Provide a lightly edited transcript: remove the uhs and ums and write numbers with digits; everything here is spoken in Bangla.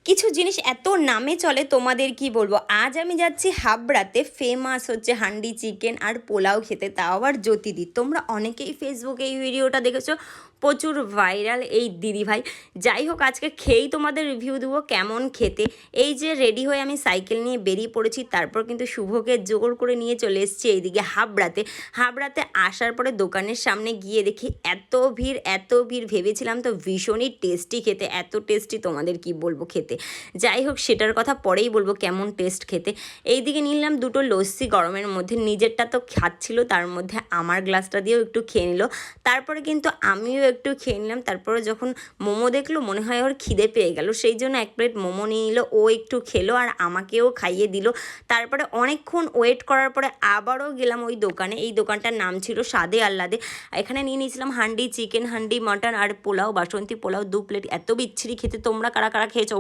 কিছু জিনিস এত নামে চলে তোমাদের কি বলবো। আজ আমি যাচ্ছি হাবড়াতে, ফেমাস হচ্ছে হান্ডি চিকেন আর পোলাও খেতে, তাও আবার জ্যোতিদি। তোমরা অনেকেই ফেসবুকে এই ভিডিওটা দেখেছো, প্রচুর ভাইরাল এই দিদিভাই। যাই হোক, আজকে খেয়েই তোমাদের রিভিউ দেবো কেমন খেতে। এই যে রেডি হয়ে আমি সাইকেল নিয়ে বেরিয়ে পড়েছি, তারপর কিন্তু শুভকে জোর করে নিয়ে চলে এসেছি এইদিকে হাবড়াতে। হাবড়াতে আসার পরে দোকানের সামনে গিয়ে দেখি এত ভিড় এত ভিড়, ভেবেছিলাম তো ভীষণই টেস্টি খেতে, এত টেস্টি তোমাদের কি বলবো খেতে। যাই হোক, সেটার কথা পরেই বলবো কেমন টেস্ট খেতে। এইদিকে নিলাম দুটো লস্যি গরমের মধ্যে, নিজেরটা তো খাচ্ছিল, তার মধ্যে আমার গ্লাসটা দিয়েও একটু খেয়ে নিল। তারপরে কিন্তু আমিও একটু খেয়ে নিলাম। তারপরে যখন মোমো দেখলো, মনে হয় ওর খিদে পেয়ে গেল, সেই জন্য এক প্লেট মোমো নিয়ে নিল, ও একটু খেলো আর আমাকেও খাইয়ে দিল। তারপরে অনেকক্ষণ ওয়েট করার পরে আবারও গেলাম ওই দোকানে। এই দোকানটার নাম ছিল স্বাদে আহ্লাদে। এখানে নিয়ে নিয়েছিলাম হান্ডি চিকেন, হান্ডি মাটন আর পোলাও, বাসন্তী পোলাও 2 প্লেট। এত বিচ্ছিরি খেতে, তোমরা কারা কারা খেয়েছো